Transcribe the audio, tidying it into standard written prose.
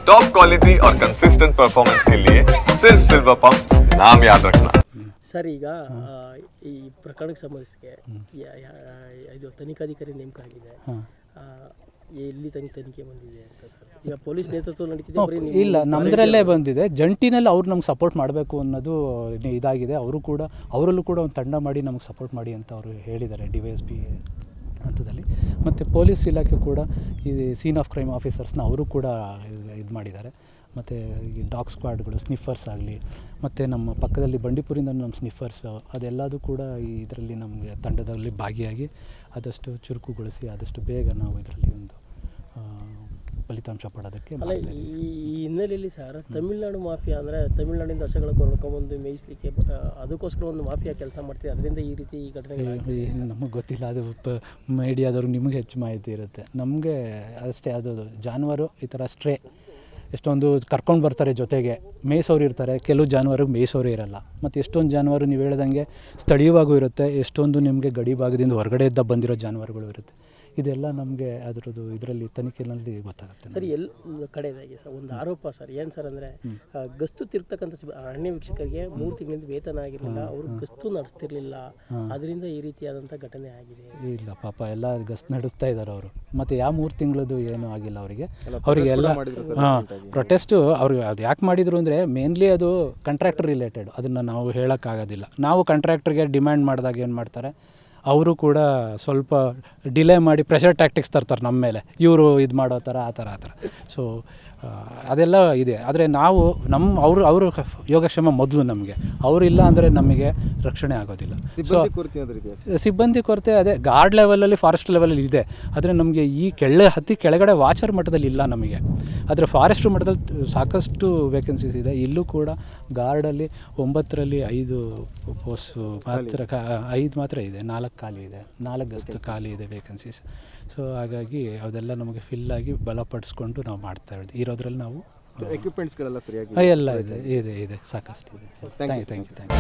Top quality और consistent performance के लिए सिर्फ सिल्वर पंप नाम याद रखना। ಸರ್ ಈಗ ಈ ಪ್ರಕರಣಕ್ಕೆ ಸಂಬಂಧಿಸಿಗೆ ಇದು ತನಿಖಾಧಿಕಾರಿ ನೇಮಕ ಆಗಿದೆ, ಎಲ್ಲಿ ತನಿಖೆ ಬಂದಿದೆ ಅಂತ ಸರ್? ಈಗ ಪೊಲೀಸ್ ನೇತೃತ್ವ ನಡೀತಿದೆ? ಇಲ್ಲ, ನಮ್ಮದ್ರಲ್ಲೇ ಬಂದಿದೆ. ಜಂಟಿನಲ್ಲಿ ಅವ್ರು ನಮ್ಗೆ ಸಪೋರ್ಟ್ ಮಾಡಬೇಕು ಅನ್ನೋದು ಇದಾಗಿದೆ. ಅವರಲ್ಲೂ ಕೂಡ ಒಂದು ತಂಡ ಮಾಡಿ ನಮಗೆ ಸಪೋರ್ಟ್ ಮಾಡಿ ಅಂತ ಅವರು ಹೇಳಿದ್ದಾರೆ DYSP ಹಂತದಲ್ಲಿ. ಮತ್ತು ಪೊಲೀಸ್ ಇಲಾಖೆ ಕೂಡ ಈ ಸೀನ್ ಆಫ್ ಕ್ರೈಮ್ ಆಫೀಸರ್ಸ್ನ ಅವರು ಕೂಡ ಇದು ಮಾಡಿದ್ದಾರೆ. ಮತ್ತು ಈ ಡಾಗ್ ಸ್ಕ್ವಾಡ್ಗಳು, ಸ್ನಿಫರ್ಸ್ ಆಗಲಿ, ಮತ್ತು ನಮ್ಮ ಪಕ್ಕದಲ್ಲಿ ಬಂಡೀಪುರಿಂದ ನಮ್ಮ ಸ್ನಿಫರ್ಸ್, ಅದೆಲ್ಲದೂ ಕೂಡ ಈ ಇದರಲ್ಲಿ ನಮಗೆ ತಂಡದಲ್ಲಿ ಭಾಗಿಯಾಗಿ ಆದಷ್ಟು ಚುರುಕುಗೊಳಿಸಿ ಆದಷ್ಟು ಬೇಗ ನಾವು ಇದರಲ್ಲಿ ಒಂದು ಫಲಿತಾಂಶ ಪಡೋದಕ್ಕೆ. ಈ ಹಿನ್ನೆಲೆಯಲ್ಲಿ ಸರ್, ತಮಿಳುನಾಡು ಮಾಫಿಯಾ ಅಂದರೆ ತಮಿಳುನಾಡಿನ ಹಸುಗಳ ಕೊಂಡ್ಕೊಂಬಂದು ಮೇಯಿಸಲಿಕ್ಕೆ ಅದಕ್ಕೋಸ್ಕರ ಒಂದು ಮಾಫಿಯಾ ಕೆಲಸ ಮಾಡ್ತೀವಿ, ಅದರಿಂದ ಈ ರೀತಿ ಈ ಘಟನೆಗಳು ನಮಗೆ ಗೊತ್ತಿಲ್ಲ. ಅದು ಮೀಡಿಯಾದವ್ರಿಗೆ ನಿಮಗೆ ಹೆಚ್ಚು ಮಾಹಿತಿ ಇರುತ್ತೆ. ನಮಗೆ ಅಷ್ಟೇ, ಅದು ಜಾನುವಾರು ಈ ಥರ ಸ್ಟ್ರೇ ಎಷ್ಟೊಂದು ಕರ್ಕೊಂಡು ಬರ್ತಾರೆ, ಜೊತೆಗೆ ಮೇಯಿಸೋರು ಇರ್ತಾರೆ, ಕೆಲವು ಜಾನುವಾರಿಗೆ ಮೇಯಿಸೋರು ಇರಲ್ಲ. ಮತ್ತು ಎಷ್ಟೊಂದು ಜಾನುವಾರು ನೀವು ಹೇಳ್ದಂಗೆ ಸ್ಥಳೀಯವಾಗೂ ಇರುತ್ತೆ, ಎಷ್ಟೊಂದು ನಿಮಗೆ ಗಡಿ ಭಾಗದಿಂದ ಹೊರಗಡೆಯಿಂದ ಬಂದಿರೋ ಜಾನುವಾರುಗಳು ಇರುತ್ತೆ. ಇದೆಲ್ಲ ನಮಗೆ ಅದರದ್ದು ಇದರಲ್ಲಿ ತನಿಖೆಯಲ್ಲಿ ಗೊತ್ತಾಗುತ್ತೆ. ಸರ್, ಎಲ್ಲ ಕಡೆದಾಗಿ ಸರ್ ಒಂದು ಆರೋಪ ಸರ್, ಏನು ಸರ್ ಅಂದರೆ ಗಸ್ತು ತಿರ್ತಕ್ಕಂಥ ಅರಣ್ಯ ವೀಕ್ಷಕರಿಗೆ 3 ತಿಂಗಳಿಂದ ವೇತನ ಆಗಿರಲಿಲ್ಲ, ಅವರು ಗಸ್ತು ನಡೆಸ್ತಿರ್ಲಿಲ್ಲ, ಅದರಿಂದ ಈ ರೀತಿಯಾದಂಥ ಘಟನೆ ಆಗಿದೆ. ಇಲ್ಲ ಪಾಪ, ಎಲ್ಲ ಗಸ್ತು ನಡೆಸ್ತಾ ಇದ್ದಾರೆ ಅವರು. ಮತ್ತು ಯಾವ 3 ತಿಂಗಳದ್ದು ಏನೂ ಆಗಿಲ್ಲ ಅವರಿಗೆಲ್ಲ. ಪ್ರೊಟೆಸ್ಟು ಅವ್ರಿಗೆ ಅದು ಯಾಕೆ ಮಾಡಿದರು ಅಂದರೆ ಮೇನ್ಲಿ ಅದು ಕಾಂಟ್ರಾಕ್ಟರ್ ರಿಲೇಟೆಡ್, ಅದನ್ನು ನಾವು ಹೇಳೋಕ್ಕಾಗೋದಿಲ್ಲ. ನಾವು ಕಾಂಟ್ರಾಕ್ಟರ್ಗೆ ಡಿಮ್ಯಾಂಡ್ ಮಾಡಿದಾಗ ಏನು ಮಾಡ್ತಾರೆ, ಅವರು ಕೂಡ ಸ್ವಲ್ಪ ಡಿಲೇ ಮಾಡಿ ಪ್ರೆಷರ್ ಟ್ಯಾಕ್ಟಿಕ್ಸ್ ತರ್ತಾರೆ ನಮ್ಮ ಮೇಲೆ, ಇವರು ಇದು ಮಾಡೋ ಥರ ಆ ಥರ. ಸೊ ಅದೆಲ್ಲ ಇದೆ. ಆದರೆ ನಾವು ಅವರು ಯೋಗಕ್ಷೇಮ ಮೊದಲು ನಮಗೆ, ಅವರಿಲ್ಲ ಅಂದರೆ ನಮಗೆ ರಕ್ಷಣೆ ಆಗೋದಿಲ್ಲ. ಸಿಬ್ಬಂದಿ ಕೊರತೆ ಅದೇ ಗಾರ್ಡ್ ಲೆವೆಲಲ್ಲಿ, ಫಾರೆಸ್ಟ್ ಲೆವೆಲಲ್ಲಿ ಇದೆ. ಆದರೆ ನಮಗೆ ಈ ಕೆಳಗಡೆ ವಾಚರ್ ಮಟ್ಟದಲ್ಲಿ ಇಲ್ಲ ನಮಗೆ. ಆದರೆ ಫಾರೆಸ್ಟ್ ಮಟ್ಟದಲ್ಲಿ ಸಾಕಷ್ಟು ವೇಕೆನ್ಸೀಸ್ ಇದೆ. ಇಲ್ಲೂ ಕೂಡ ಗಾರ್ಡಲ್ಲಿ 9ರಲ್ಲಿ 5 ಪೋಸ್ಟು ಮಾತ್ರ 5 ಮಾತ್ರ ಇದೆ, 4 ಖಾಲಿ ಇದೆ, 4 ಗಸ್ತು ಖಾಲಿ ಇದೆ ವೇಕೆನ್ಸೀಸ್. ಸೊ ಹಾಗಾಗಿ ಅದೆಲ್ಲ ನಮಗೆ ಫಿಲ್ ಆಗಿ ಬಲಪಡಿಸ್ಕೊಂಡು ನಾವು ಮಾಡ್ತಾ ಇರೋದ್ರಲ್ಲಿ ನಾವು ಎಕ್ವಿಪ್ಮೆಂಟ್ಸ್ಗಳೆಲ್ಲ ಸರಿಯಾಗಿ ಎಲ್ಲ ಇದೆ ಸಾಕಷ್ಟು ಇದೆ. Thank you.